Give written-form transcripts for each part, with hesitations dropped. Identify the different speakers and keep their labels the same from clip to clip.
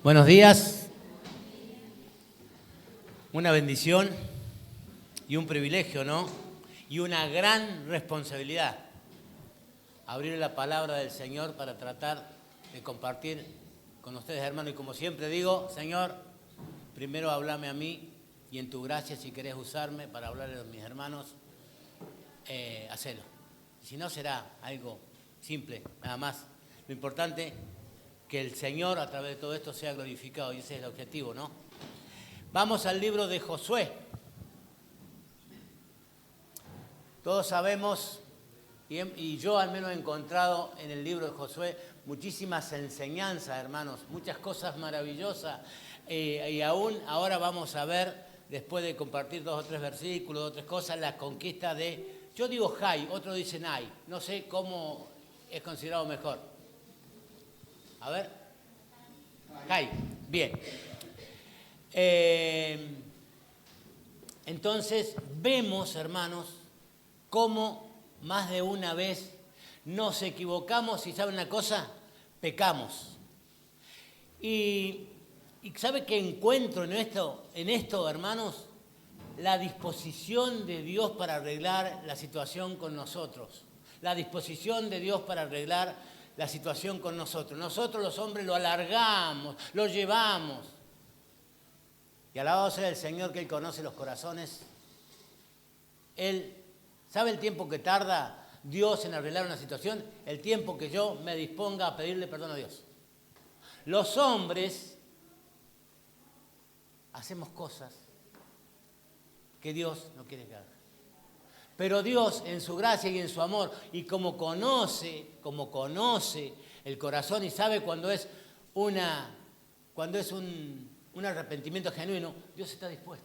Speaker 1: Buenos días. Una bendición y un privilegio, ¿no? Y una gran responsabilidad. Abrir la palabra del Señor para tratar de compartir con ustedes, hermanos. Y como siempre digo, Señor, primero háblame a mí y en tu gracia, si querés usarme para hablarle a mis hermanos, hacelo. Si no, será algo simple, nada más. Lo importante que el Señor a través de todo esto sea glorificado, y ese es el objetivo, ¿no? Vamos al libro de Josué. Todos sabemos, y yo al menos he encontrado en el libro de Josué muchísimas enseñanzas, hermanos, muchas cosas maravillosas, y aún ahora vamos a ver, después de compartir 2 o 3 versículos, 2 o 3 cosas, la conquista de, yo digo Jai, otros dicen Ai, no sé cómo es considerado mejor. A ver. Jai, bien. Entonces vemos, hermanos, cómo más de una vez nos equivocamos y, ¿saben una cosa? Pecamos. Y ¿sabe qué encuentro en esto, hermanos? La disposición de Dios para arreglar la situación con nosotros. La disposición de Dios para arreglar la situación con nosotros. Nosotros los hombres lo alargamos, lo llevamos. Y alabado sea el Señor, que Él conoce los corazones. Él sabe el tiempo que tarda Dios en arreglar una situación, el tiempo que yo me disponga a pedirle perdón a Dios. Los hombres hacemos cosas que Dios no quiere que haga. Pero Dios, en su gracia y en su amor, y como conoce el corazón y sabe cuando es un arrepentimiento genuino, Dios está dispuesto.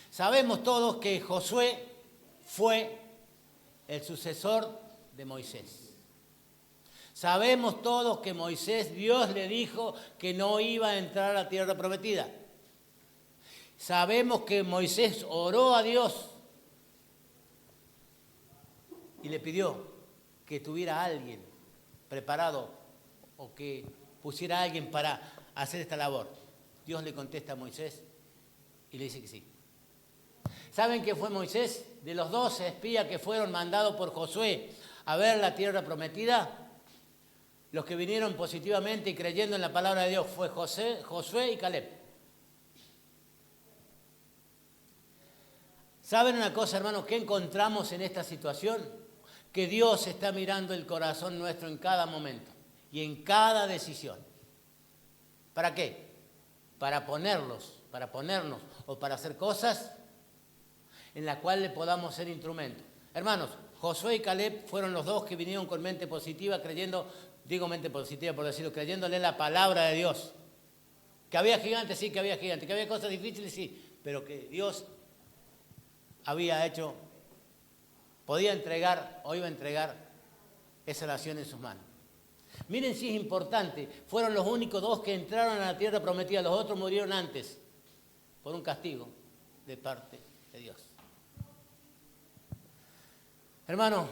Speaker 1: Sabemos todos que Josué fue el sucesor de Moisés. Sabemos todos que Moisés, Dios le dijo que no iba a entrar a la tierra prometida. Sabemos que Moisés oró a Dios y le pidió que tuviera a alguien preparado o que pusiera a alguien para hacer esta labor. Dios le contesta a Moisés y le dice que sí. ¿Saben qué fue Moisés? De los 12 espías que fueron mandados por Josué a ver la tierra prometida, los que vinieron positivamente y creyendo en la palabra de Dios fue Josué y Caleb. ¿Saben una cosa, hermanos? ¿Qué encontramos en esta situación? Que Dios está mirando el corazón nuestro en cada momento y en cada decisión. ¿Para qué? Para ponernos o para hacer cosas en las cuales podamos ser instrumentos. Hermanos, Josué y Caleb fueron los dos que vinieron con mente positiva, mente positiva por decirlo, creyéndole la palabra de Dios. Que había gigantes, sí, que había gigantes, que había cosas difíciles, sí, pero que Dios podía entregar o iba a entregar esa nación en sus manos. Miren si es importante, fueron los únicos 2 que entraron a la tierra prometida, los otros murieron antes por un castigo de parte de Dios. Hermanos,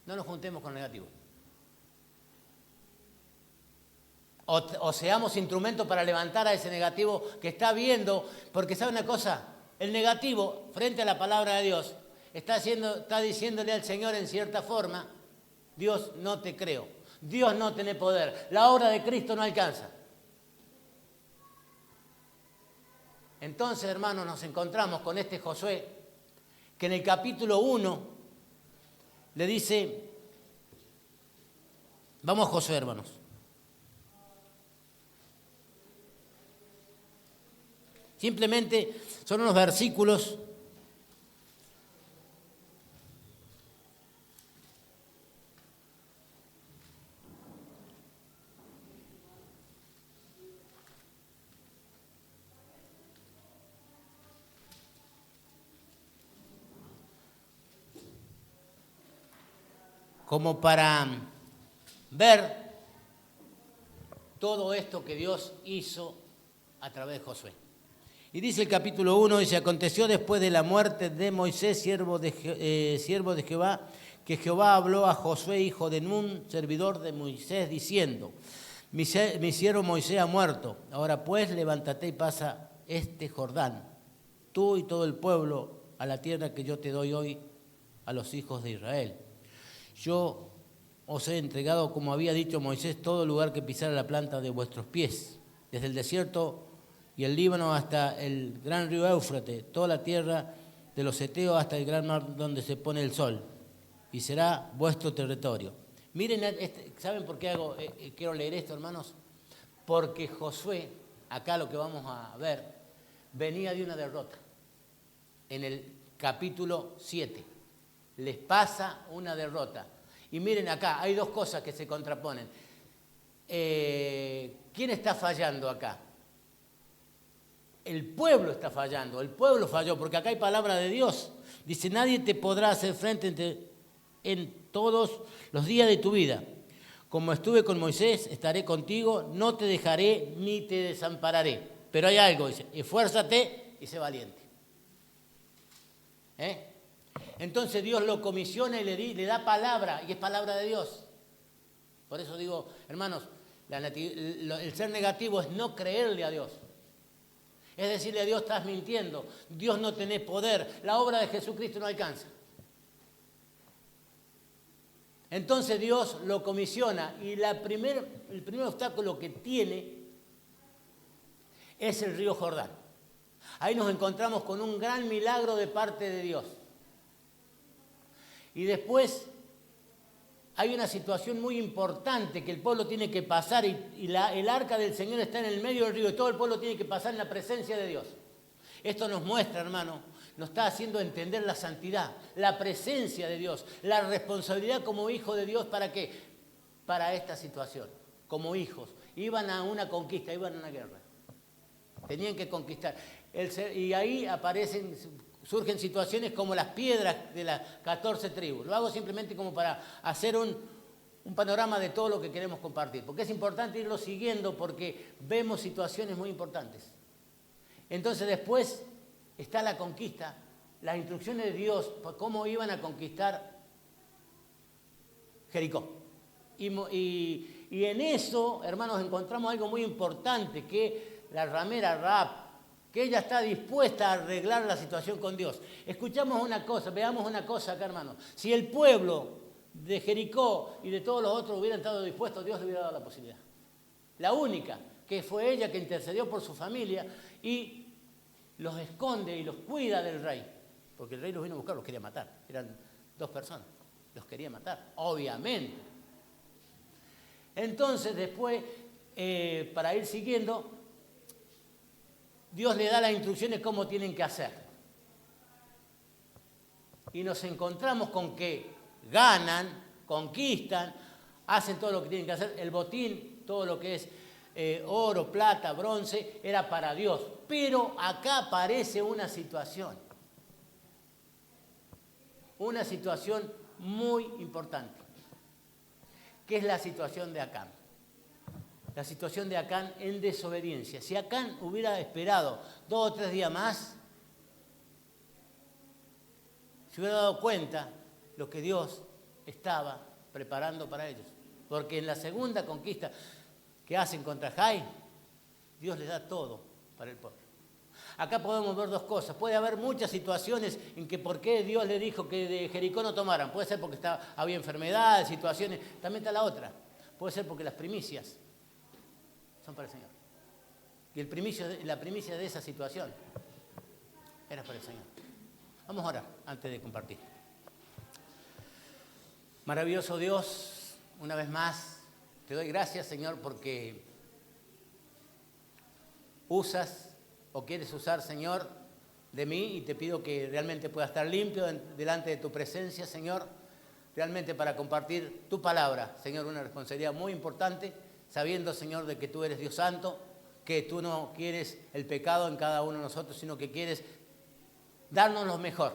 Speaker 1: no nos juntemos con negativo. O seamos instrumentos para levantar a ese negativo que está viendo, porque ¿sabe una cosa? El negativo, frente a la palabra de Dios, está diciéndole al Señor en cierta forma, Dios, no te creo, Dios no tiene poder, la obra de Cristo no alcanza. Entonces, hermanos, nos encontramos con este Josué, que en el capítulo 1 le dice, vamos a Josué, hermanos. Simplemente son unos versículos como para ver todo esto que Dios hizo a través de Josué. Y dice el capítulo 1, dice, aconteció después de la muerte de Moisés, siervo de Jehová, que Jehová habló a Josué, hijo de Nun, servidor de Moisés, diciendo, Mi siervo Moisés ha muerto. Ahora pues, levántate y pasa este Jordán, tú y todo el pueblo, a la tierra que yo te doy hoy a los hijos de Israel. Yo os he entregado, como había dicho Moisés, todo lugar que pisara la planta de vuestros pies, desde el desierto y el Líbano hasta el gran río Éufrates, toda la tierra de los heteos hasta el gran mar donde se pone el sol, y será vuestro territorio. Miren, ¿saben por qué quiero leer esto, hermanos? Porque Josué, acá lo que vamos a ver, venía de una derrota. En el capítulo 7, les pasa una derrota. Y miren acá, hay dos cosas que se contraponen. ¿Quién está fallando acá? El pueblo está fallando, el pueblo falló, porque acá hay palabra de Dios. Dice, nadie te podrá hacer frente en todos los días de tu vida. Como estuve con Moisés, estaré contigo, no te dejaré ni te desampararé. Pero hay algo, dice, esfuérzate y sé valiente. Entonces Dios lo comisiona y le da palabra, y es palabra de Dios. Por eso digo, hermanos, el ser negativo es no creerle a Dios. Es decirle a Dios, estás mintiendo, Dios no tenés poder, la obra de Jesucristo no alcanza. Entonces Dios lo comisiona y el primer obstáculo que tiene es el río Jordán. Ahí nos encontramos con un gran milagro de parte de Dios. Y después hay una situación muy importante que el pueblo tiene que pasar y el arca del Señor está en el medio del río y todo el pueblo tiene que pasar en la presencia de Dios. Esto nos muestra, hermano, nos está haciendo entender la santidad, la presencia de Dios, la responsabilidad como hijo de Dios. ¿Para qué? Para esta situación, como hijos. Iban a una conquista, iban a una guerra. Tenían que conquistar. Y ahí surgen situaciones como las piedras de las 14 tribus. Lo hago simplemente como para hacer un panorama de todo lo que queremos compartir. Porque es importante irlo siguiendo porque vemos situaciones muy importantes. Entonces después está la conquista, las instrucciones de Dios, por cómo iban a conquistar Jericó. Y en eso, hermanos, encontramos algo muy importante, que la ramera Rahab, que ella está dispuesta a arreglar la situación con Dios. Escuchamos una cosa, veamos una cosa acá, hermanos. Si el pueblo de Jericó y de todos los otros hubieran estado dispuestos, Dios le hubiera dado la posibilidad. La única, que fue ella que intercedió por su familia y los esconde y los cuida del rey. Porque el rey los vino a buscar, los quería matar. Eran 2 personas, los quería matar, obviamente. Entonces después, para ir siguiendo, Dios le da las instrucciones cómo tienen que hacer. Y nos encontramos con que ganan, conquistan, hacen todo lo que tienen que hacer. El botín, todo lo que es oro, plata, bronce, era para Dios. Pero acá aparece una situación muy importante, que es la situación de Acán. La situación de Acán en desobediencia. Si Acán hubiera esperado 2 o 3 días más, se hubiera dado cuenta lo que Dios estaba preparando para ellos. Porque en la segunda conquista que hacen contra Jai, Dios les da todo para el pueblo. Acá podemos ver 2 cosas. Puede haber muchas situaciones en que por qué Dios le dijo que de Jericó no tomaran. Puede ser porque había enfermedades, situaciones. También está la otra. Puede ser porque las primicias son para el Señor. Y la primicia de esa situación era para el Señor. Vamos a orar antes de compartir. Maravilloso Dios, una vez más, te doy gracias, Señor, porque usas o quieres usar, Señor, de mí, y te pido que realmente pueda estar limpio delante de tu presencia, Señor, realmente para compartir tu palabra, Señor, una responsabilidad muy importante, sabiendo, Señor, de que tú eres Dios Santo, que tú no quieres el pecado en cada uno de nosotros, sino que quieres darnos lo mejor.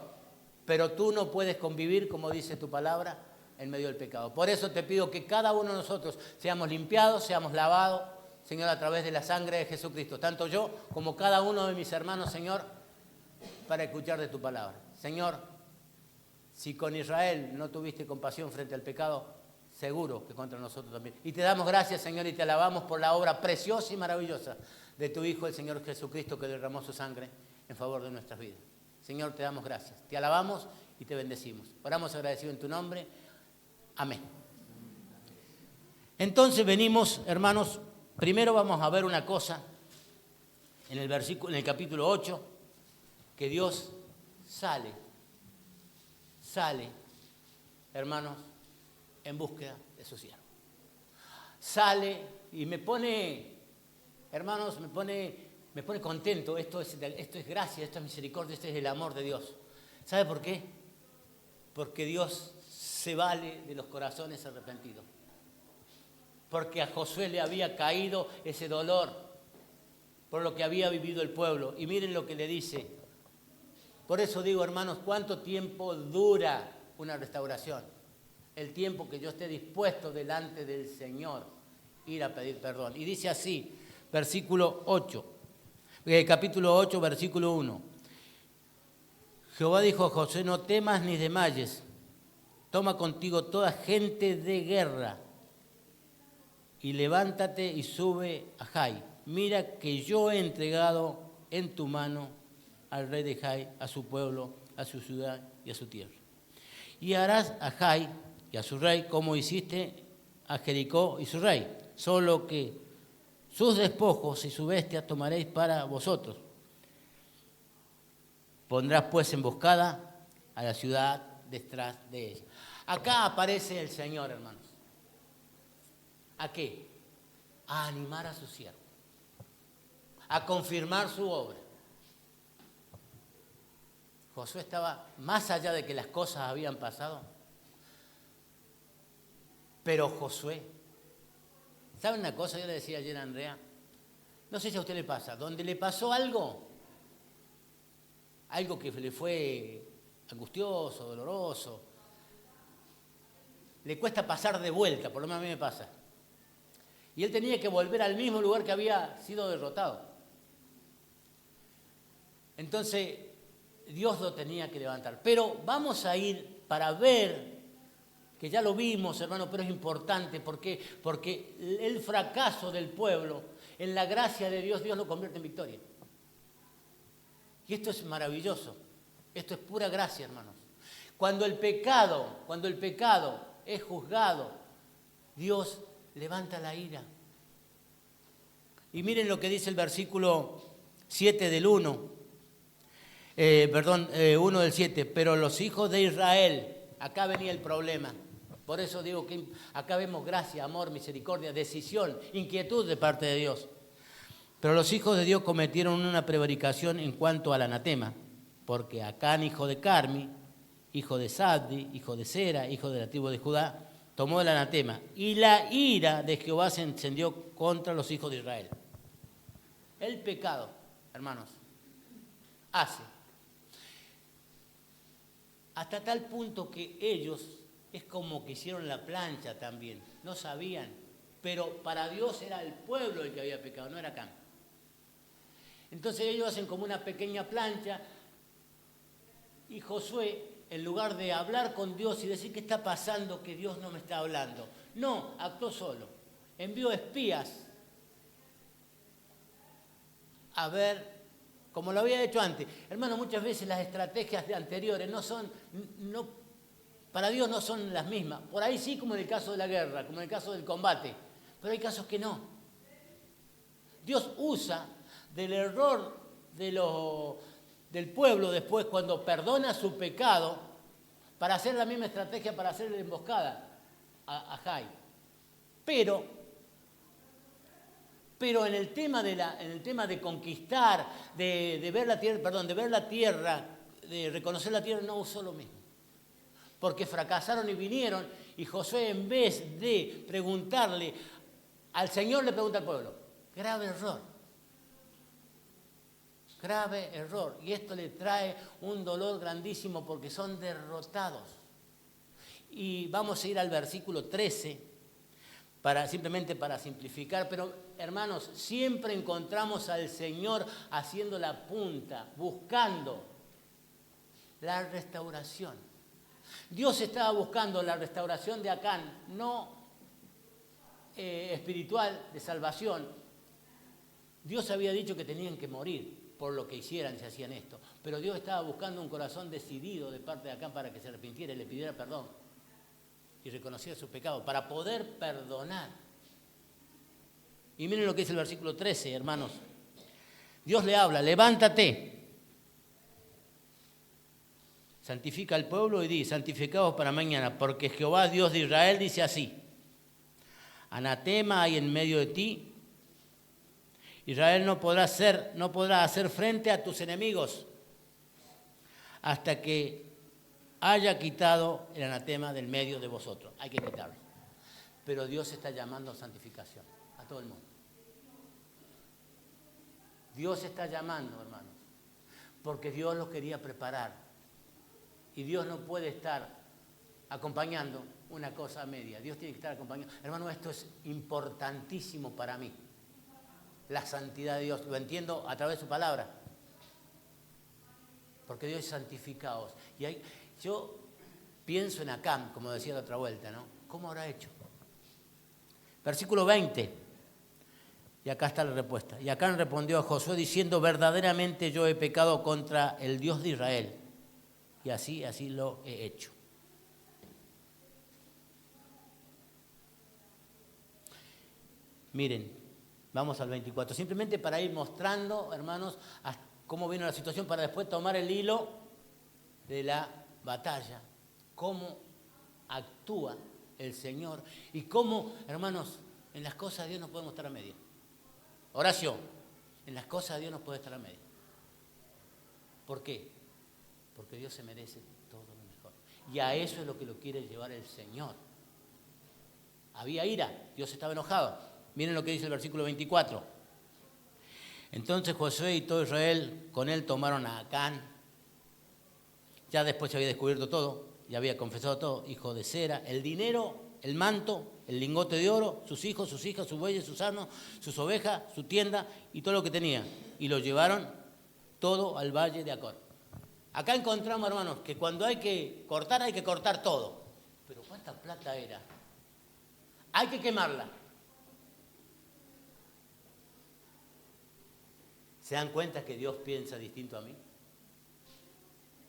Speaker 1: Pero tú no puedes convivir, como dice tu palabra, en medio del pecado. Por eso te pido que cada uno de nosotros seamos limpiados, seamos lavados, Señor, a través de la sangre de Jesucristo. Tanto yo como cada uno de mis hermanos, Señor, para escuchar de tu palabra. Señor, si con Israel no tuviste compasión frente al pecado, seguro que contra nosotros también. Y te damos gracias, Señor, y te alabamos por la obra preciosa y maravillosa de tu Hijo, el Señor Jesucristo, que derramó su sangre en favor de nuestras vidas. Señor, te damos gracias, te alabamos y te bendecimos. Oramos agradecidos en tu nombre. Amén. Entonces venimos, hermanos, primero vamos a ver una cosa en el capítulo 8, que Dios sale, hermanos, en búsqueda de su siervo. Sale y me pone, hermanos, me pone contento. Esto es gracia, esto es misericordia, este es el amor de Dios. ¿Sabe por qué? Porque Dios se vale de los corazones arrepentidos. Porque a Josué le había caído ese dolor por lo que había vivido el pueblo. Y miren lo que le dice. Por eso digo, hermanos, ¿cuánto tiempo dura una restauración? El tiempo que yo esté dispuesto delante del Señor ir a pedir perdón. Y dice así, capítulo 8, versículo 1. Jehová dijo a Josué: no temas ni desmayes, toma contigo toda gente de guerra y levántate y sube a Jai. Mira que yo he entregado en tu mano al rey de Jai, a su pueblo, a su ciudad y a su tierra. Y harás a Jai y a su rey como hiciste a Jericó y su rey, solo que sus despojos y su bestia tomaréis para vosotros. Pondrás pues emboscada a la ciudad detrás de ella. Acá aparece el Señor, hermanos. ¿A qué? A animar a su siervo, a confirmar su obra. Josué estaba más allá de que las cosas habían pasado. Pero Josué, ¿saben una cosa? Yo le decía ayer a Andrea, no sé si a usted le pasa, donde le pasó algo que le fue angustioso, doloroso, le cuesta pasar de vuelta, por lo menos a mí me pasa. Y él tenía que volver al mismo lugar que había sido derrotado. Entonces, Dios lo tenía que levantar. Pero vamos a ir para ver, que ya lo vimos, hermano, pero es importante. ¿Por qué? Porque el fracaso del pueblo, en la gracia de Dios, Dios lo convierte en victoria. Y esto es maravilloso. Esto es pura gracia, hermanos. Cuando el pecado es juzgado, Dios levanta la ira. Y miren lo que dice el versículo 7 del 1. 1 del 7. Pero los hijos de Israel, acá venía el problema. Por eso digo que acá vemos gracia, amor, misericordia, decisión, inquietud de parte de Dios. Pero los hijos de Dios cometieron una prevaricación en cuanto al anatema, porque Acán, hijo de Carmi, hijo de Sabdi, hijo de Sera, hijo de la tribu de Judá, tomó el anatema, y la ira de Jehová se encendió contra los hijos de Israel. El pecado, hermanos, hace hasta tal punto que ellos es como que hicieron la plancha también, no sabían, pero para Dios era el pueblo el que había pecado, no era Acán. Entonces ellos hacen como una pequeña plancha y Josué, en lugar de hablar con Dios y decir qué está pasando, que Dios no me está hablando, no, actuó solo. Envió espías a ver, como lo había hecho antes. Hermano, muchas veces las estrategias anteriores para Dios no son las mismas. Por ahí sí, como en el caso de la guerra, como en el caso del combate, pero hay casos que no. Dios usa del error del pueblo después, cuando perdona su pecado, para hacer la misma estrategia, para hacer la emboscada a Jai. Pero en el tema de conquistar, de ver la tierra, de reconocer la tierra, no usó lo mismo. Porque fracasaron y vinieron, y Josué, en vez de preguntarle al Señor, le pregunta al pueblo. Grave error. Y esto le trae un dolor grandísimo porque son derrotados. Y vamos a ir al versículo 13, simplemente para simplificar, pero hermanos, siempre encontramos al Señor haciendo la punta, buscando la restauración. Dios estaba buscando la restauración de Acán, no espiritual, de salvación. Dios había dicho que tenían que morir por lo que hicieran si hacían esto. Pero Dios estaba buscando un corazón decidido de parte de Acán para que se arrepintiera y le pidiera perdón. Y reconociera su pecado, para poder perdonar. Y miren lo que dice el versículo 13, hermanos. Dios le habla, levántate. Santifica al pueblo y di, santificaos para mañana, porque Jehová, Dios de Israel, dice así. Anatema hay en medio de ti. Israel no podrá hacer frente a tus enemigos hasta que haya quitado el anatema del medio de vosotros. Hay que quitarlo. Pero Dios está llamando a santificación a todo el mundo. Dios está llamando, hermanos, porque Dios los quería preparar. Y Dios no puede estar acompañando una cosa a media. Dios tiene que estar acompañando. Hermano, esto es importantísimo para mí. La santidad de Dios. Lo entiendo a través de su palabra. Porque Dios es santificados. Y yo pienso en Acán, como decía la otra vuelta, ¿no? ¿Cómo habrá hecho? Versículo 20. Y acá está la respuesta. Y Acán respondió a Josué diciendo, verdaderamente yo he pecado contra el Dios de Israel. Y así lo he hecho. Miren, vamos al 24. Simplemente para ir mostrando, hermanos, cómo vino la situación, para después tomar el hilo de la batalla. Cómo actúa el Señor. Y cómo, hermanos, en las cosas de Dios no podemos estar a media. Oración. En las cosas de Dios no puede estar a media. ¿Por qué? Porque Dios se merece todo lo mejor. Y a eso es lo que lo quiere llevar el Señor. Había ira, Dios estaba enojado. Miren lo que dice el versículo 24. Entonces Josué y todo Israel con él tomaron a Acán. Ya después se había descubierto todo, ya había confesado todo. Hijo de cera, el dinero, el manto, el lingote de oro, sus hijos, sus hijas, sus bueyes, sus asnos, sus ovejas, su tienda y todo lo que tenía. Y lo llevaron todo al valle de Acor. Acá encontramos, hermanos, que cuando hay que cortar todo. Pero ¿cuánta plata era? Hay que quemarla. ¿Se dan cuenta que Dios piensa distinto a mí?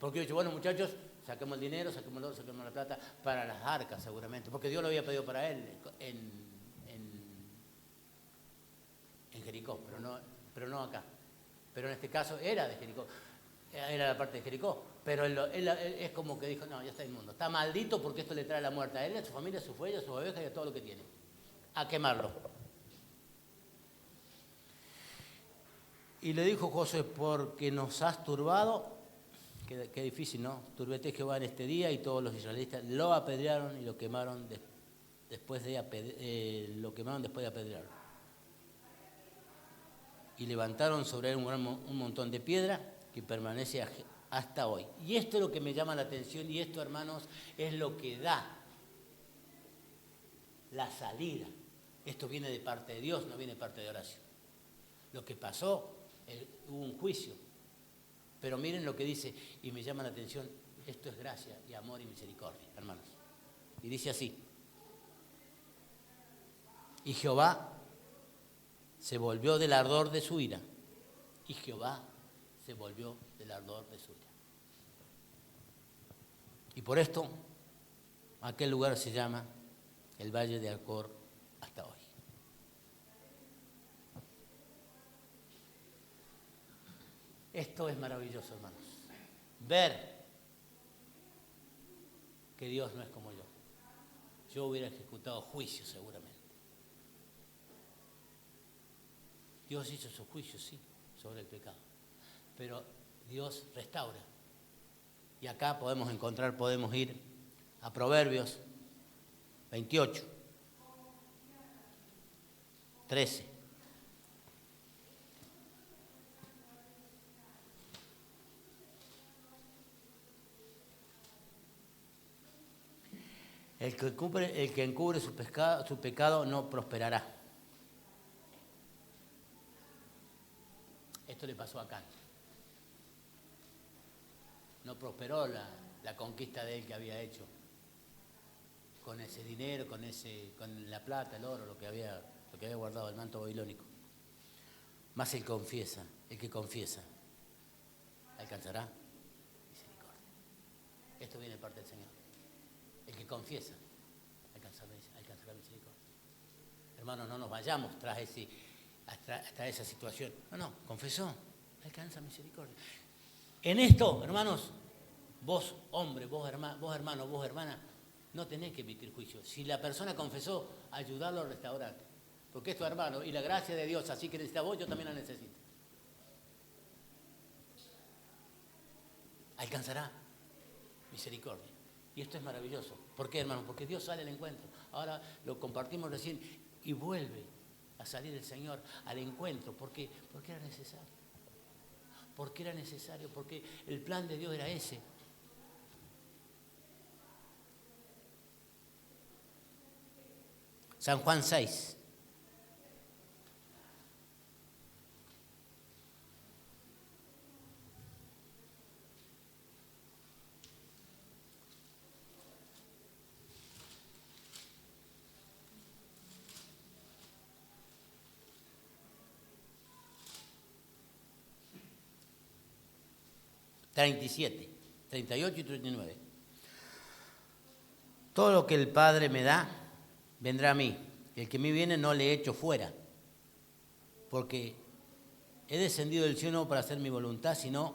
Speaker 1: Porque yo he dicho, bueno, muchachos, saquemos el dinero, saquemos el oro, saquemos la plata para las arcas seguramente. Porque Dios lo había pedido para él en Jericó, pero no acá. Pero en este caso era de Jericó. Era la parte de Jericó, pero él es como que dijo, no, ya está inmundo, está maldito porque esto le trae la muerte a él, a su familia, a sus bueyes, a sus ovejas y a todo lo que tiene. A quemarlo. Y le dijo Josué, porque nos has turbado, qué difícil, ¿no? Turbete Jehová en este día, y todos los israelitas lo apedrearon y lo quemaron después de apedrearlo. Y levantaron sobre él un montón de piedra que permanece hasta hoy. Y esto es lo que me llama la atención, y esto, hermanos, es lo que da la salida. Esto viene de parte de Dios, no viene de parte de Horacio. Lo que pasó, hubo un juicio. Pero miren lo que dice, y me llama la atención, esto es gracia y amor y misericordia, hermanos. Y dice así, y Jehová se volvió del ardor de su ira, y Jehová se volvió del ardor de su ira. Y por esto, aquel lugar se llama el Valle de Acor hasta hoy. Esto es maravilloso, hermanos. Ver que Dios no es como yo. Yo hubiera ejecutado juicio seguramente. Dios hizo su juicio, sí, sobre el pecado. Pero Dios restaura. Y acá podemos ir a Proverbios 28, 13. El que encubre su pecado no prosperará. Esto le pasó a Acán. No prosperó la conquista de él que había hecho con ese dinero, con la plata, el oro, lo que había guardado, el manto babilónico. Mas el que confiesa, alcanzará misericordia. Esto viene de parte del Señor. El que confiesa, alcanzará misericordia. Hermanos, no nos vayamos hasta esa situación. No, confesó, alcanza misericordia. En esto, hermanos, vos hombre, vos hermano, vos hermana, no tenés que emitir juicio. Si la persona confesó, ayudarlo a restaurarte. Porque es tu hermano y la gracia de Dios, así que necesita vos, yo también la necesito. Alcanzará misericordia. Y esto es maravilloso. ¿Por qué, hermano? Porque Dios sale al encuentro. Ahora lo compartimos recién y vuelve a salir el Señor al encuentro. ¿Por qué? Porque era necesario. Porque era necesario, porque el plan de Dios era ese. San Juan 6. (37, 38 y 39). Todo lo que el Padre me da, vendrá a mí. El que a mí viene no le echo fuera, porque he descendido del cielo no para hacer mi voluntad, sino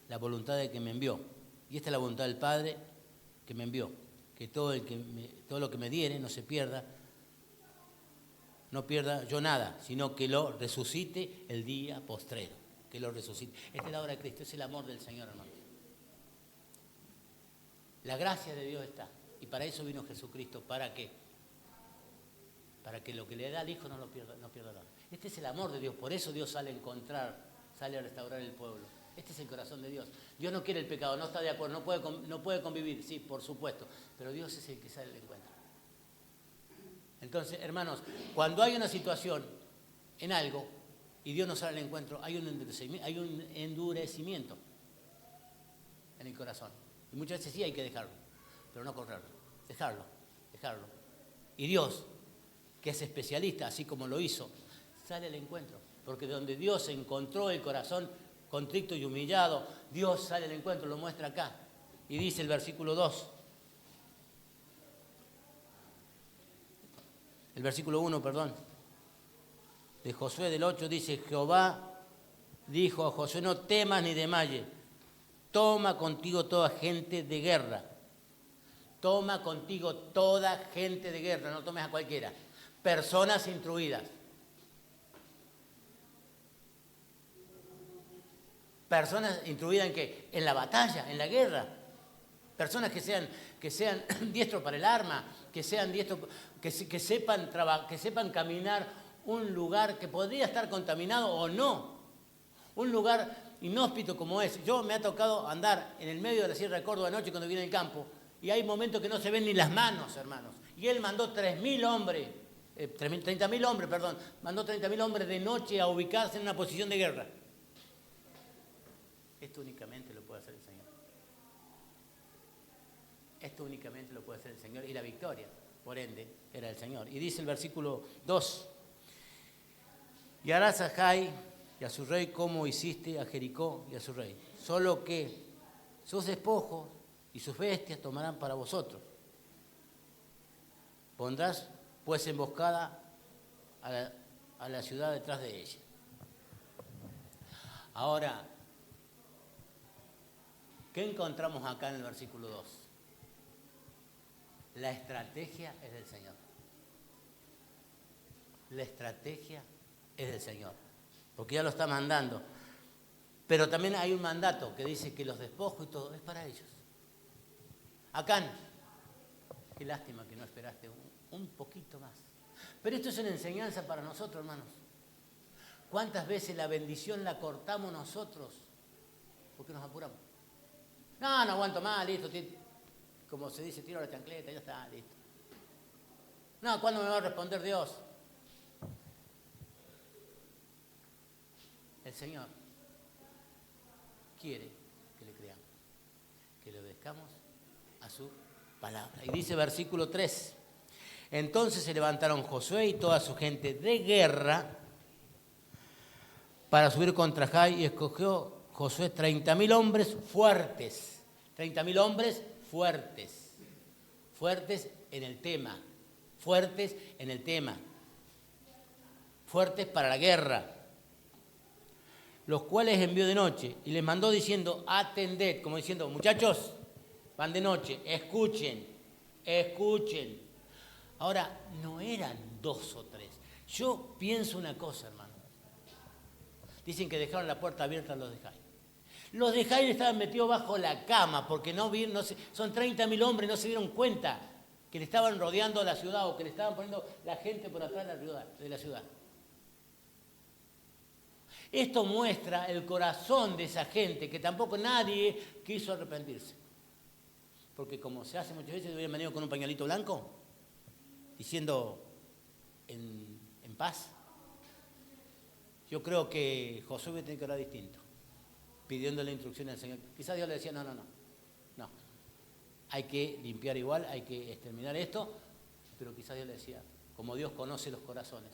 Speaker 1: la voluntad del que me envió. Y esta es la voluntad del Padre que me envió, que todo lo que me diere no se pierda, no pierda yo nada, sino que lo resucite el día postrero. Que lo resucite. Esta es la obra de Cristo, es el amor del Señor, hermano. La gracia de Dios está. Y para eso vino Jesucristo. ¿Para qué? Para que lo que le da al Hijo no pierda nada. Este es el amor de Dios. Por eso Dios sale a encontrar, sale a restaurar el pueblo. Este es el corazón de Dios. Dios no quiere el pecado, no está de acuerdo, no puede convivir. Sí, por supuesto. Pero Dios es el que sale al encuentro. Entonces, hermanos, cuando hay una situación en algo, y Dios nos sale al encuentro, hay un endurecimiento en el corazón. Y muchas veces sí hay que dejarlo, pero no correrlo. Dejarlo. Y Dios, que es especialista, así como lo hizo, sale al encuentro. Porque donde Dios encontró el corazón contrito y humillado, Dios sale al encuentro, lo muestra acá. Y dice el versículo 2. El versículo 1, perdón. De Josué del 8 dice, Jehová dijo a Josué, no temas ni desmayes, toma contigo toda gente de guerra. Toma contigo toda gente de guerra, no tomes a cualquiera. Personas instruidas. Personas instruidas ¿en qué? En la batalla, en la guerra. Personas que sean diestros para el arma, que sean diestros, que sepan caminar un lugar que podría estar contaminado o no, un lugar inhóspito como es. Yo me ha tocado andar en el medio de la Sierra de Córdoba anoche cuando viene el campo y hay momentos que no se ven ni las manos, hermanos. Y él mandó 30.000 hombres, mandó 30.000 hombres de noche a ubicarse en una posición de guerra. Esto únicamente lo puede hacer el Señor. Esto únicamente lo puede hacer el Señor y la victoria, por ende, era el Señor. Y dice el versículo 2. Y harás a Jai y a su rey como hiciste a Jericó y a su rey. Solo que sus despojos y sus bestias tomarán para vosotros. Pondrás pues emboscada a la ciudad detrás de ella. Ahora, ¿qué encontramos acá en el versículo 2? La estrategia es del Señor. La estrategia es del Señor, porque ya lo está mandando. Pero también hay un mandato que dice que los despojos y todo es para ellos. Acán, qué lástima que no esperaste un poquito más. Pero esto es una enseñanza para nosotros, hermanos. ¿Cuántas veces la bendición la cortamos nosotros porque nos apuramos? No aguanto más, listo. Como se dice, tiro la chancleta, ya está, listo. No, ¿cuándo me va a responder Dios? El Señor quiere que le creamos. que le obedezcamos a su palabra. Y dice versículo 3. Entonces se levantaron Josué y toda su gente de guerra para subir contra Jai, y escogió Josué 30.000 hombres fuertes. 30.000 hombres fuertes. Fuertes en el tema. Fuertes en el tema. Fuertes para la guerra. Los cuales envió de noche y les mandó diciendo, atended, como diciendo, muchachos, van de noche, escuchen, escuchen. Ahora, no eran 2 o 3. Yo pienso una cosa, hermano. Dicen que dejaron la puerta abierta a los de Jai. Los de Jai estaban metidos bajo la cama porque son 30.000 hombres, no se dieron cuenta que le estaban rodeando la ciudad o que le estaban poniendo la gente por atrás de la ciudad. Esto muestra el corazón de esa gente, que tampoco nadie quiso arrepentirse. Porque como se hace muchas veces, hubieran venido con un pañuelito blanco, diciendo en paz. Yo creo que Josué tiene que orar distinto, pidiéndole instrucciones al Señor. Quizás Dios le decía, no. Hay que limpiar igual, hay que exterminar esto, pero quizás Dios le decía, como Dios conoce los corazones.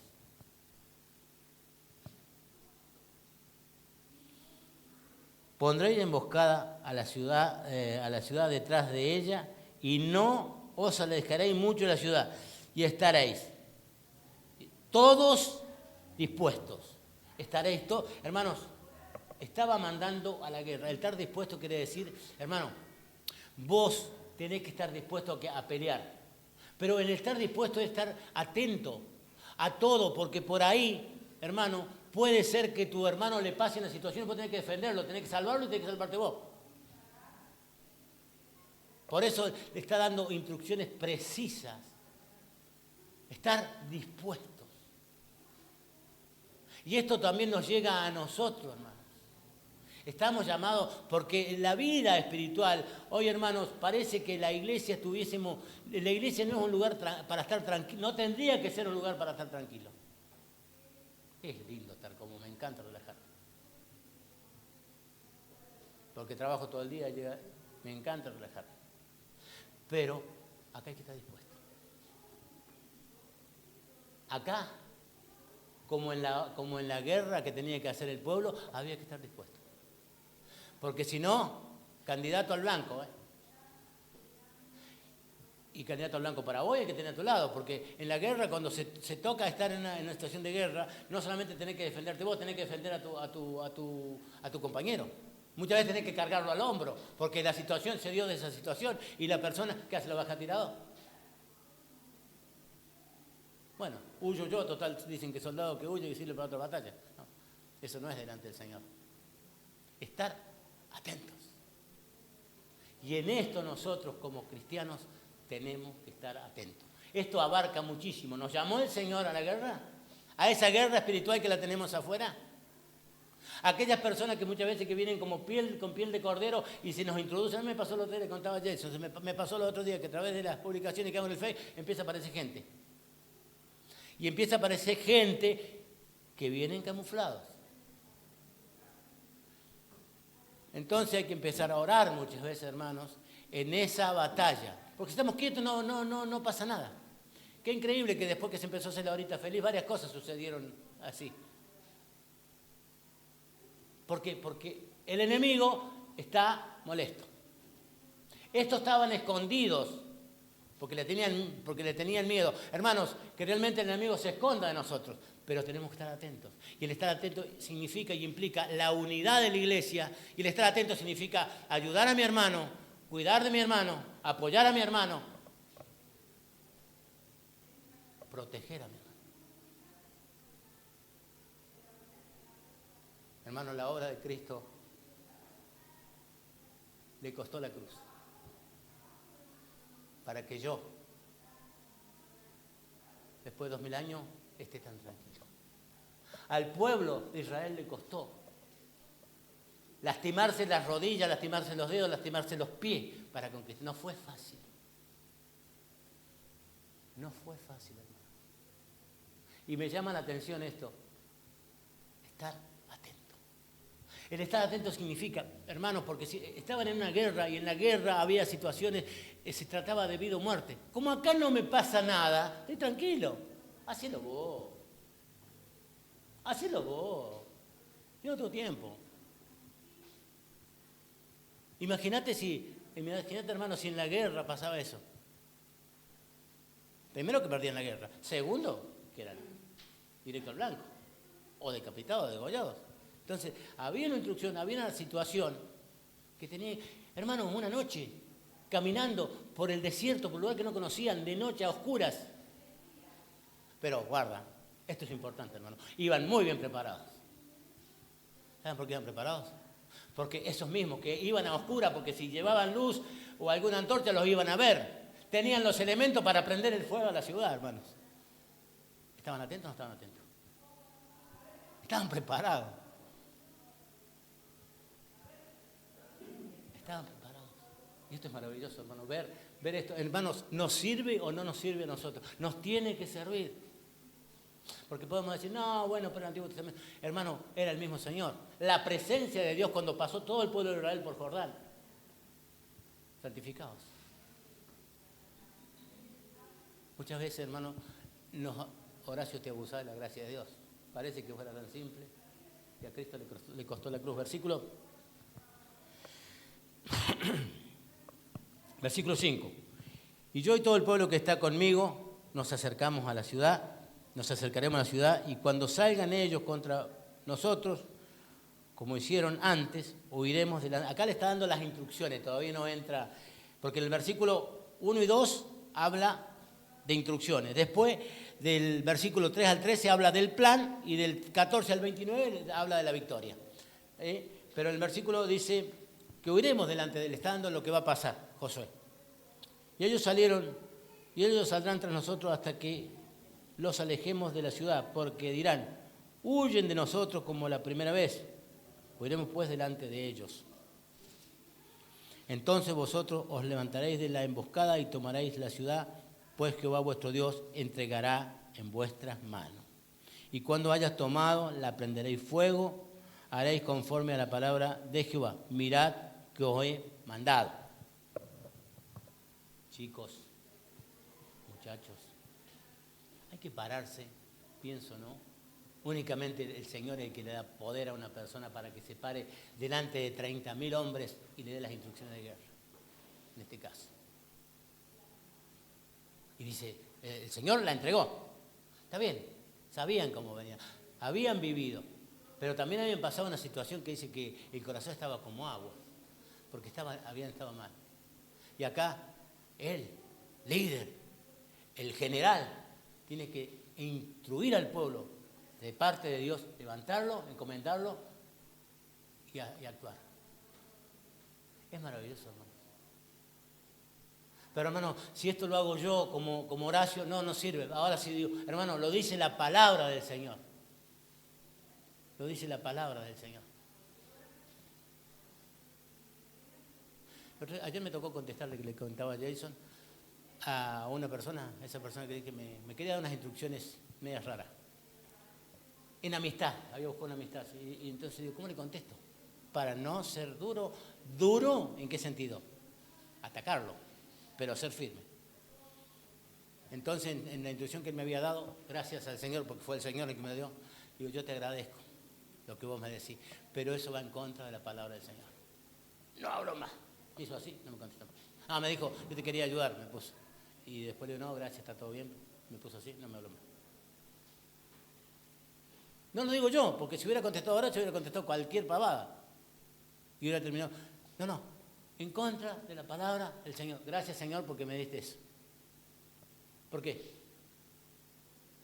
Speaker 1: Pondréis emboscada a la ciudad detrás de ella, y no os alejaréis mucho de la ciudad, y estaréis todos dispuestos. Estaréis todos, hermanos, estaba mandando a la guerra. El estar dispuesto quiere decir, hermano, vos tenés que estar dispuesto a pelear. Pero el estar dispuesto es estar atento a todo, porque por ahí, hermano, puede ser que tu hermano le pase una situación y vos tenés que defenderlo, tenés que salvarlo y tenés que salvarte vos. Por eso le está dando instrucciones precisas. Estar dispuestos. Y esto también nos llega a nosotros, hermanos. Estamos llamados, porque en la vida espiritual, hoy, hermanos, parece que la iglesia no es un lugar para estar tranquilo, no tendría que ser un lugar para estar tranquilo. Es lindo estar como, me encanta relajarme. Porque trabajo todo el día, me encanta relajarme. Pero acá hay que estar dispuesto. Acá, como en la guerra que tenía que hacer el pueblo, había que estar dispuesto. Porque si no, candidato al blanco. Y candidato al blanco para hoy hay que tener a tu lado, porque en la guerra, cuando se toca estar en una situación de guerra, no solamente tenés que defenderte vos, tenés que defender a tu compañero. Muchas veces tenés que cargarlo al hombro, porque la situación se dio de esa situación, y la persona, ¿qué hace? ¿Lo baja tirado? Bueno, huyo yo, total, dicen que soldado que huye y sirve para otra batalla. No, eso no es delante del Señor. Estar atentos. Y en esto nosotros como cristianos tenemos que estar atentos. Esto abarca muchísimo. ¿Nos llamó el Señor a la guerra? ¿A esa guerra espiritual que la tenemos afuera? Aquellas personas que muchas veces que vienen como con piel de cordero y se nos introducen. A mí me pasó el otro día, le contaba a Jason, me pasó el otro día que a través de las publicaciones que hago en el Facebook empieza a aparecer gente. Y empieza a aparecer gente que vienen camuflados. Entonces hay que empezar a orar muchas veces, hermanos, en esa batalla. Porque si estamos quietos no pasa nada. Qué increíble que después que se empezó a hacer la horita feliz, varias cosas sucedieron así. ¿Por qué? Porque el enemigo está molesto. Estos estaban escondidos porque le tenían miedo. Hermanos, que realmente el enemigo se esconda de nosotros, pero tenemos que estar atentos. Y el estar atento significa y implica la unidad de la iglesia, y el estar atento significa ayudar a mi hermano, cuidar de mi hermano, apoyar a mi hermano, proteger a mi hermano. Hermano, la obra de Cristo le costó la cruz para que yo, después de 2000 años, esté tan tranquilo. Al pueblo de Israel le costó lastimarse las rodillas, lastimarse los dedos, lastimarse los pies para conquistar. No fue fácil. No fue fácil, hermano. Y me llama la atención esto, estar atento. El estar atento significa, hermanos, porque si estaban en una guerra y en la guerra había situaciones, se trataba de vida o muerte. Como acá no me pasa nada, estoy tranquilo. Hacelo vos. Hacelo vos. Yo no tengo tiempo. Imagínate, hermano, si en la guerra pasaba eso. Primero, que perdían la guerra. Segundo, que eran directo al blanco. O decapitados, degollados. Entonces, había una instrucción, había una situación que tenía, hermanos, una noche, caminando por el desierto, por lugar que no conocían, de noche a oscuras. Pero guarda, esto es importante, hermano. Iban muy bien preparados. ¿Saben por qué iban preparados? Porque esos mismos que iban a oscuras, porque si llevaban luz o alguna antorcha los iban a ver. Tenían los elementos para prender el fuego a la ciudad, hermanos. ¿Estaban atentos o no estaban atentos? Estaban preparados. Estaban preparados. Y esto es maravilloso, hermano. Ver esto. Hermanos, ¿nos sirve o no nos sirve a nosotros? Nos tiene que servir. Porque podemos decir, no, bueno, pero el Antiguo Testamento. Hermano, era el mismo Señor. La presencia de Dios cuando pasó todo el pueblo de Israel por Jordán. Santificados. Muchas veces, hermano, Horacio te abusaba de la gracia de Dios. Parece que fuera tan simple. Y a Cristo le costó la cruz. Versículo 5. Y yo y todo el pueblo que está conmigo nos acercamos a la ciudad, nos acercaremos a la ciudad, y cuando salgan ellos contra nosotros, como hicieron antes, huiremos de la... Acá le está dando las instrucciones, todavía no entra, porque en el versículo 1 y 2 habla de instrucciones. Después, del versículo 3 al 13 habla del plan, y del 14 al 29 habla de la victoria. Pero el versículo dice que huiremos delante del estando lo que va a pasar, Josué. Y ellos saldrán tras nosotros hasta que los alejemos de la ciudad, porque dirán, huyen de nosotros como la primera vez. Huiremos pues delante de ellos. Entonces vosotros os levantaréis de la emboscada y tomaréis la ciudad, pues Jehová vuestro Dios entregará en vuestras manos. Y cuando hayas tomado, la prenderéis fuego, haréis conforme a la palabra de Jehová. Mirad que os he mandado. Chicos, muchachos, hay que pararse, pienso, ¿no? Únicamente el Señor es el que le da poder a una persona para que se pare delante de 30.000 hombres y le dé las instrucciones de guerra, en este caso. Y dice, el Señor la entregó. Está bien, sabían cómo venía, habían vivido, pero también habían pasado una situación que dice que el corazón estaba como agua, porque habían estado mal. Y acá, el líder, el general, tiene que instruir al pueblo de parte de Dios, levantarlo, encomendarlo y actuar. Es maravilloso, hermano. Pero hermano, si esto lo hago yo como Horacio, no sirve. Ahora sí digo, hermano, lo dice la palabra del Señor. Lo dice la palabra del Señor. Ayer me tocó contestarle, que le contaba a Jason, a una persona, esa persona que me quería dar unas instrucciones medias raras. En amistad, había buscado una amistad. Y entonces digo, ¿cómo le contesto? Para no ser duro. ¿Duro en qué sentido? Atacarlo, pero ser firme. Entonces, en la instrucción que él me había dado, gracias al Señor, porque fue el Señor el que me dio, digo, yo te agradezco lo que vos me decís, pero eso va en contra de la palabra del Señor. No hablo más. Me hizo así, no me contestó. Me dijo, yo te quería ayudar, me puso. Y después le digo, no, gracias, está todo bien. Me puso así, no me habló más. No lo digo yo, porque si hubiera contestado ahora, se hubiera contestado cualquier pavada. Y hubiera terminado, no, en contra de la palabra del Señor. Gracias, Señor, porque me diste eso. ¿Por qué?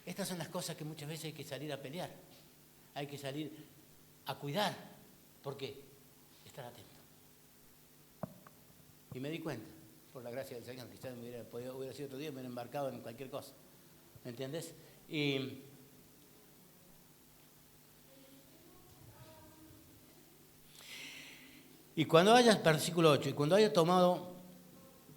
Speaker 1: Estas son las cosas que muchas veces hay que salir a pelear. Hay que salir a cuidar. ¿Por qué? Estar atento. Y me di cuenta, por la gracia del Señor, quizás hubiera sido otro día, me hubiera embarcado en cualquier cosa. ¿Me entiendes? Y cuando hayas, versículo 8, y cuando haya tomado,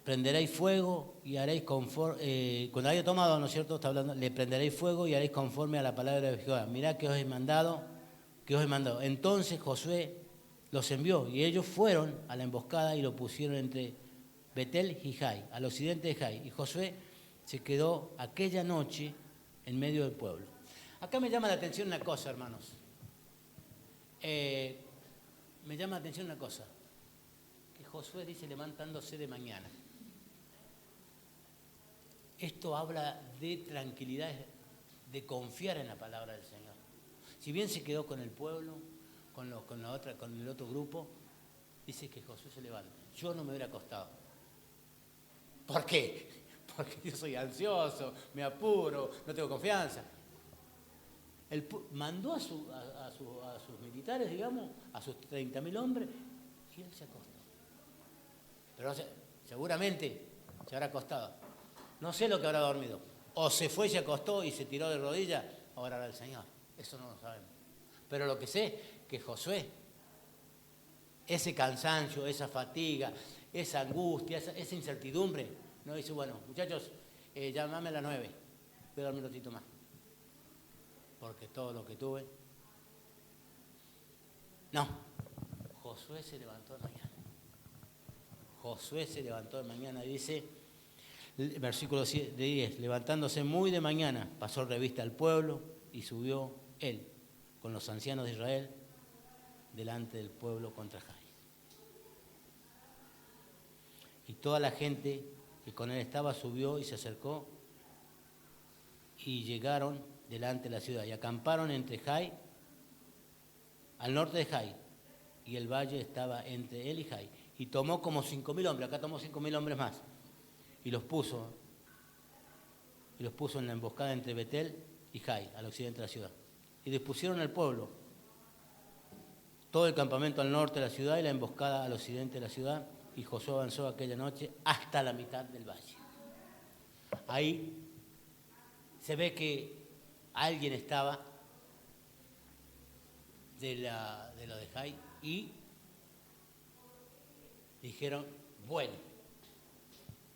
Speaker 1: prenderéis fuego y haréis conforme, cuando haya tomado, ¿no es cierto? Está hablando, le prenderéis fuego y haréis conforme a la palabra de Jehová. Mirad que os he mandado. Entonces Josué los envió y ellos fueron a la emboscada y lo pusieron entre Betel y Jai, al occidente de Jai. Y Josué se quedó aquella noche en medio del pueblo. Acá me llama la atención una cosa, hermanos. Me llama la atención una cosa. Que Josué dice levantándose de mañana. Esto habla de tranquilidad, de confiar en la palabra del Señor. Si bien se quedó con el pueblo, con el otro grupo, dice que Josué se levanta. Yo no me hubiera acostado. ¿Por qué? Porque yo soy ansioso, me apuro, no tengo confianza. Mandó a sus militares, digamos, a sus 30.000 hombres, y él se acostó. Pero seguramente se habrá acostado. No sé lo que habrá dormido. O se fue, se acostó y se tiró de rodillas a orar al Señor. Eso no lo sabemos. Pero lo que sé, que Josué, ese cansancio, esa fatiga, esa angustia, esa incertidumbre, no dice, bueno, muchachos, llámame a las 9, voy a dormir un ratito más. Porque todo lo que tuve. No, Josué se levantó de mañana. Josué se levantó de mañana y dice, versículo 10, levantándose muy de mañana, pasó revista al pueblo y subió él con los ancianos de Israel delante del pueblo contra Jai. Y toda la gente que con él estaba subió y se acercó y llegaron delante de la ciudad y acamparon entre Jai, al norte de Jai, y el valle estaba entre él y Jai. Y tomó como 5.000 hombres, acá tomó 5.000 hombres más, y los puso en la emboscada entre Betel y Jai, al occidente de la ciudad. Y dispusieron al pueblo, todo el campamento al norte de la ciudad y la emboscada al occidente de la ciudad, y Josué avanzó aquella noche hasta la mitad del valle. Ahí se ve que alguien estaba de lo de Jai y dijeron, bueno,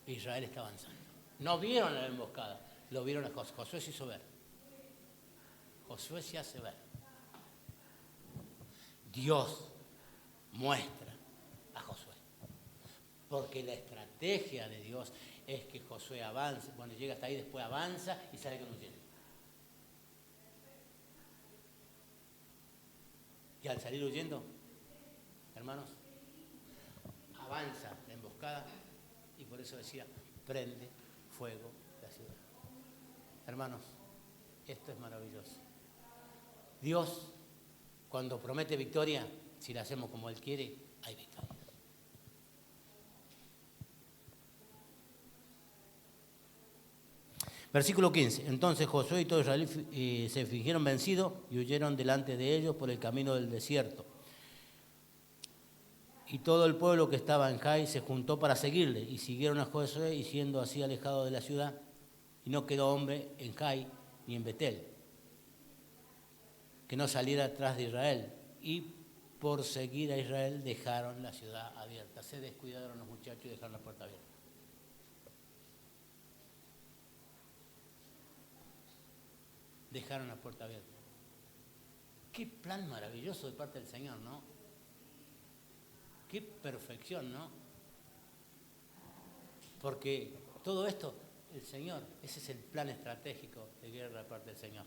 Speaker 1: Israel está avanzando. No vieron la emboscada, lo vieron a Josué. Josué se hizo ver. Josué se hace ver. Dios muestra a Josué. Porque la estrategia de Dios es que Josué avance, cuando llega hasta ahí después avanza y sale con un lleno. Y al salir huyendo, hermanos, avanza la emboscada y por eso decía, prende fuego la ciudad. Hermanos, esto es maravilloso. Dios, cuando promete victoria, si la hacemos como Él quiere, hay victoria. Versículo 15. Entonces Josué y todo Israel se fingieron vencidos y huyeron delante de ellos por el camino del desierto. Y todo el pueblo que estaba en Jai se juntó para seguirle y siguieron a Josué y siendo así alejado de la ciudad. Y no quedó hombre en Jai ni en Betel que no saliera atrás de Israel. Y por seguir a Israel dejaron la ciudad abierta. Se descuidaron los muchachos y dejaron la puerta abierta. Dejaron la puerta abierta. Qué plan maravilloso de parte del Señor, ¿no? Qué perfección, ¿no? Porque todo esto, el Señor, ese es el plan estratégico de guerra de parte del Señor.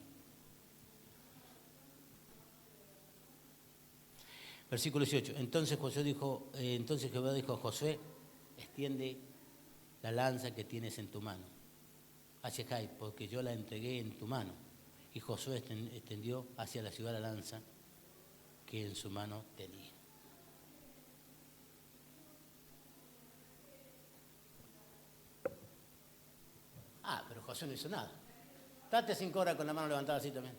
Speaker 1: Versículo 18. Entonces Jehová dijo a Josué, extiende la lanza que tienes en tu mano hacia Jai, porque yo la entregué en tu mano. Y Josué extendió hacia la ciudad la lanza que en su mano tenía. Pero Josué no hizo nada. Estate 5 horas con la mano levantada así también.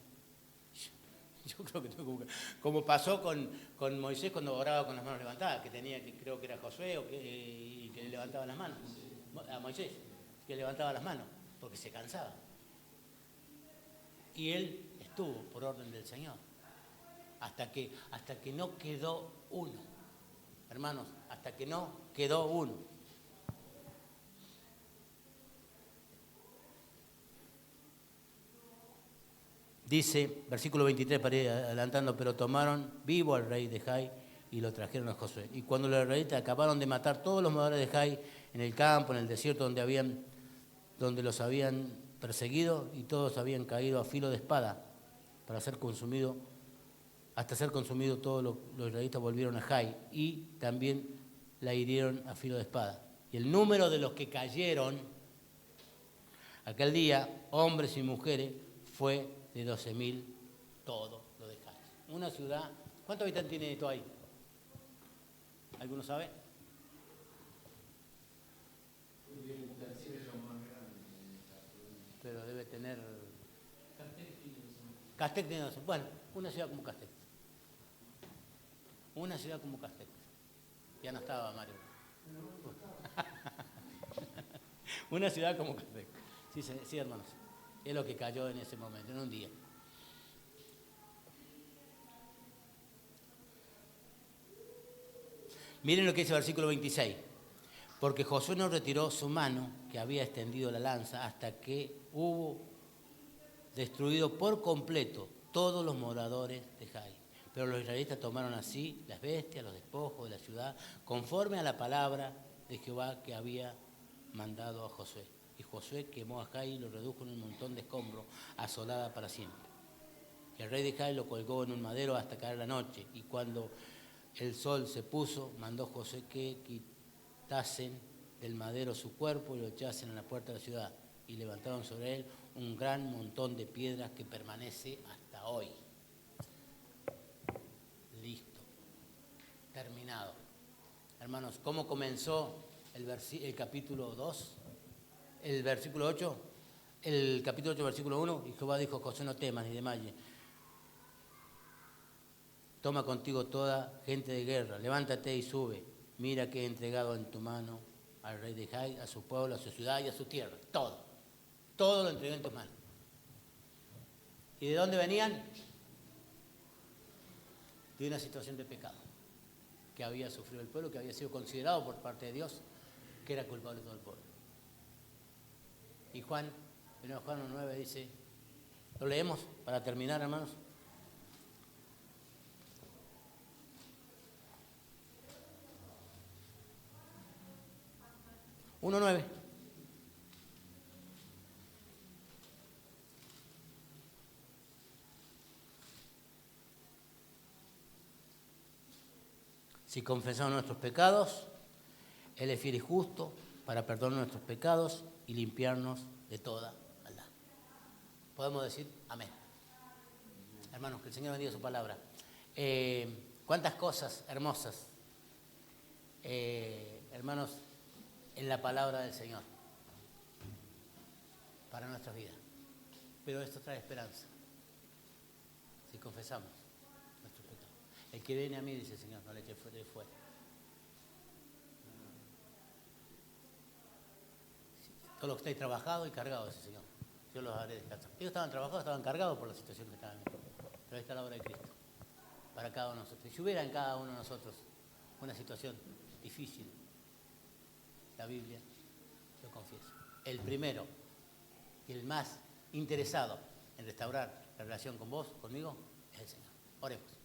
Speaker 1: Yo creo que como pasó con Moisés cuando oraba con las manos levantadas, creo que era Josué y que le levantaba las manos. A Moisés, que levantaba las manos, porque se cansaba. Y él estuvo por orden del Señor, hasta que no quedó uno. Hermanos, hasta que no quedó uno. Dice, versículo 23, para ir adelantando, pero tomaron vivo al rey de Jai y lo trajeron a Josué. Y cuando los israelitas acabaron de matar todos los moradores de Jai en el campo, en el desierto donde los habían perseguido, y todos habían caído a filo de espada para ser consumidos, hasta ser consumidos todos los israelitas volvieron a Jai y también la hirieron a filo de espada. Y el número de los que cayeron aquel día, hombres y mujeres, fue de 12.000, todo lo de Jai. Una ciudad, ¿cuántos habitantes tiene esto ahí? ¿Alguno sabe? Pero debe tener... Castec tiene 12. Bueno, una ciudad como Castec. Una ciudad como Castec. Ya no estaba Mario. Una ciudad como Castec. Sí, hermanos. Es lo que cayó en ese momento, en un día. Miren lo que dice el versículo 26. Porque Josué no retiró su mano, que había extendido la lanza, hasta que hubo destruido por completo todos los moradores de Jai. Pero los israelitas tomaron así las bestias, los despojos de la ciudad, conforme a la palabra de Jehová que había mandado a Josué. Y Josué quemó a Jai y lo redujo en un montón de escombros, asolada para siempre. Y el rey de Jai lo colgó en un madero hasta caer la noche. Y cuando el sol se puso, mandó Josué que quitasen del madero su cuerpo y lo echasen en la puerta de la ciudad. Y levantaron sobre él un gran montón de piedras que permanece hasta hoy. Listo. Terminado. Hermanos, ¿cómo comenzó el capítulo 2? El versículo 8. El capítulo 8, versículo 1. Y Jehová dijo a Josué: no temas ni desmayes. Toma contigo toda gente de guerra, levántate y sube. Mira que he entregado en tu mano al rey de Jai, a su pueblo, a su ciudad y a su tierra. Todo. Todo lo entregó en tus manos. ¿Y de dónde venían? De una situación de pecado que había sufrido el pueblo, que había sido considerado por parte de Dios que era culpable de todo el pueblo. Y Juan 1:9 dice, ¿lo leemos para terminar, hermanos? Uno 9. Si confesamos nuestros pecados, Él es fiel y justo para perdonar nuestros pecados y limpiarnos de toda maldad. Podemos decir amén. Hermanos, que el Señor bendiga su palabra. Cuántas cosas hermosas, hermanos, en la palabra del Señor para nuestras vidas. Pero esto trae esperanza si confesamos nuestros pecados. El que viene a mí, dice el Señor, no le eche fuera. Todos los que estáis trabajados y cargados, dice el Señor, yo los haré descansar. Ellos estaban trabajados, estaban cargados por la situación que estaban viviendo. Pero ahí está la obra de Cristo para cada uno de nosotros. Y si hubiera en cada uno de nosotros una situación difícil, la Biblia lo confiesa. El primero y el más interesado en restaurar la relación con vos, conmigo, es el Señor. Oremos.